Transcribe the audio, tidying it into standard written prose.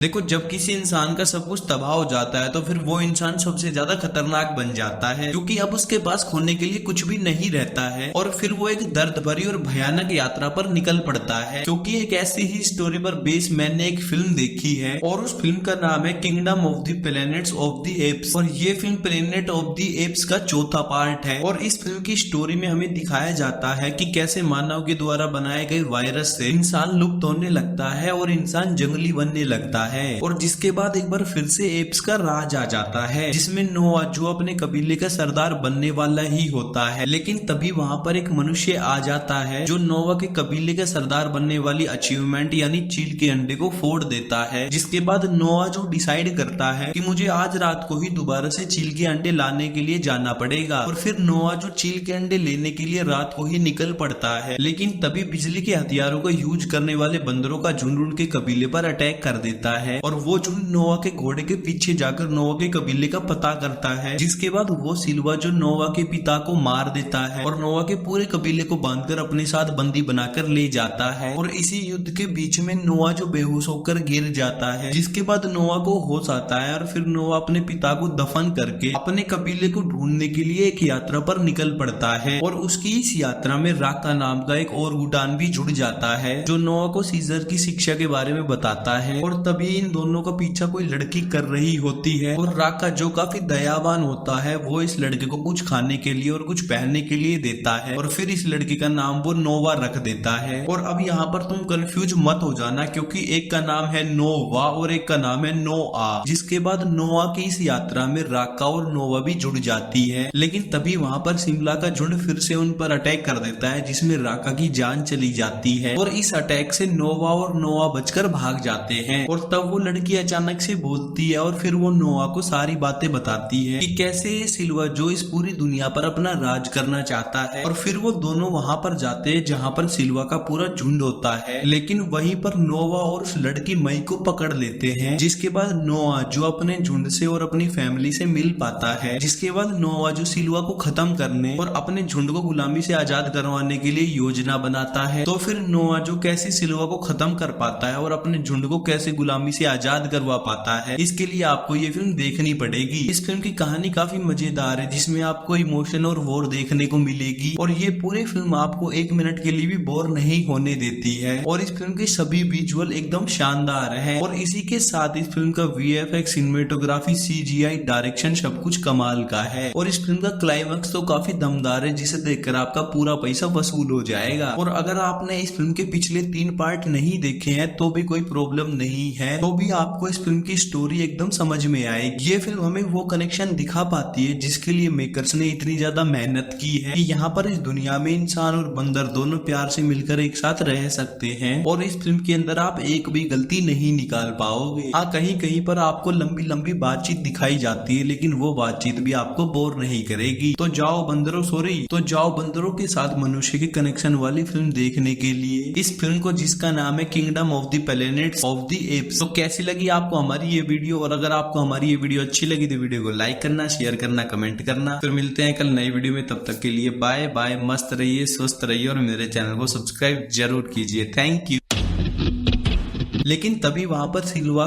देखो, जब किसी इंसान का सब कुछ तबाह हो जाता है तो फिर वो इंसान सबसे ज्यादा खतरनाक बन जाता है, क्योंकि अब उसके पास खोने के लिए कुछ भी नहीं रहता है और फिर वो एक दर्द भरी और भयानक यात्रा पर निकल पड़ता है। क्योंकि एक ऐसी ही स्टोरी पर बेस मैंने एक फिल्म देखी है और उस फिल्म का नाम है kingdom of the planets of the apps, और ये film planet of the apps का चौथा पार्ट है। और इस फिल्म की स्टोरी में हमें दिखाया जाता है कि कैसे मानव के द्वारा बनाए गए वायरस से इंसान लुप्त होने लगता है और इंसान जंगली बनने लगता है, और जिसके बाद एक बार फिर से एप्स का राज आ जाता है, जिसमें नोआ जो अपने कबीले का सरदार बनने वाला ही होता है। लेकिन तभी वहां पर एक मनुष्य आ जाता है जो नोआ के कबीले का सरदार बनने वाली अचीवमेंट यानी चील के अंडे को फोड़ देता है। जिसके बाद नोआ जो डिसाइड करता है कि मुझे आज रात को ही दोबारा से चील के अंडे लाने के लिए जाना पड़ेगा, और फिर नोआ जो चील के अंडे लेने के लिए रात को ही निकल पड़ता है। लेकिन तभी बिजली के हथियारों का यूज करने वाले बंदरों का झुंड उनके कबीले पर अटैक कर देता है, और वो झुंड नोआ के घोड़े के पीछे जाकर नोआ के कबीले का पता करता है। जिसके बाद वो सिल्वा जो नोआ के पिता को मार देता है और नोआ के पूरे कबीले को बांधकर अपने साथ बंदी बनाकर ले जाता है। और इसी युद्ध के बीच में नोआ जो बेहोश होकर गिर जाता है, जिसके बाद नोआ को होश आता है और फिर नोआ अपने पिता को दफन करके अपने कबीले को ढूंढने के लिए एक यात्रा पर निकल पड़ता है। और उसकी इस यात्रा में राका नाम का एक और उड़ान भी जुड़ जाता है जो नोआ को सीजर की शिक्षा के बारे में बताता है। और तभी इन दोनों का पीछा कोई लड़की कर रही होती है, और राका जो काफी दयावान होता है वो इस लड़के को कुछ खाने के लिए और कुछ पहनने के लिए देता है, और फिर इस लड़की का नाम वो नोवा रख देता है। और अब यहाँ पर तुम कंफ्यूज मत हो जाना, क्योंकि एक का नाम है नोवा और एक का नाम है नोआ। जिसके बाद नोआ की इस यात्रा में राका और नोवा भी जुड़ जाती है। लेकिन तभी वहाँ पर शिमला का झुंड फिर से उन पर अटैक कर देता है, जिसमें राका की जान चली जाती है, और इस अटैक से नोवा और नोआ बचकर भाग जाते हैं। और तब वो लड़की अचानक से बोलती है और फिर वो नोआ को सारी बातें बताती है कि कैसे ये सिल्वा जो इस पूरी दुनिया पर अपना राज करना चाहता है। और फिर वो दोनों वहां पर जाते हैं जहां पर सिल्वा का पूरा झुंड होता है, लेकिन वहीं पर नोवा और उस लड़की मई को पकड़ लेते हैं। जिसके बाद नोआ जो अपने झुंड से और अपनी फैमिली से मिल पाता है। जिसके बाद नोआ जो सिल्वा को खत्म करने और अपने झुंड को गुलामी से आजाद करवाने के लिए योजना बनाता है। तो फिर नोआ जो कैसे सिल्वा को खत्म कर पाता है और अपने झुंड को कैसे गुलामी से आजाद करवा पाता है, इसके लिए आपको ये फिल्म देखनी पड़ेगी। इस फिल्म की कहानी काफी मजेदार है, जिसमें आपको इमोशन और वॉर देखने को मिलेगी, और ये पूरी फिल्म आपको 1 मिनट के लिए भी बोर नहीं होने देती है। और इस फिल्म के सभी विजुअल एकदम शानदार हैं, और इसी के साथ इस फिल्म का VFX, सिनेमेटोग्राफी, CGI, डायरेक्शन सब कुछ कमाल का है। और इस फिल्म का क्लाइमैक्स तो काफी दमदार है, जिसे देखकर आपका पूरा पैसा वसूल हो जाएगा। और अगर आपने इस फिल्म के पिछले 3 पार्ट नहीं देखे हैं तो भी कोई प्रॉब्लम नहीं है, तो भी आपको इस फिल्म की स्टोरी एकदम समझ में आएगी। ये फिल्म हमें वो कनेक्शन दिखा पाती है जिसके लिए मेकर्स ने इतनी ज्यादा मेहनत की है कि यहाँ पर इस दुनिया में इंसान और बंदर दोनों प्यार से मिलकर एक साथ रह सकते हैं। और इस फिल्म के अंदर आप एक भी गलती नहीं निकाल पाओगे। हाँ, कहीं कहीं पर आपको लंबी लंबी बातचीत दिखाई जाती है, लेकिन वो बातचीत भी आपको बोर नहीं करेगी। तो जाओ बंदरों के साथ मनुष्य के कनेक्शन वाली फिल्म देखने के लिए इस फिल्म को, जिसका नाम है kingdom of the planets of the apps. तो कैसी लगी आपको हमारी ये वीडियो, और अगर आपको हमारी ये वीडियो अच्छी लगी तो वीडियो को लाइक करना, शेयर करना, कमेंट करना। फिर मिलते हैं कल नई वीडियो में, तब तक के लिए बाय बाय। मस्त रहिए, स्वस्थ रहिए, और मेरे चैनल को सब्सक्राइब जरूर कीजिए। Thank you. लेकिन तभी वहां पर सिल्वा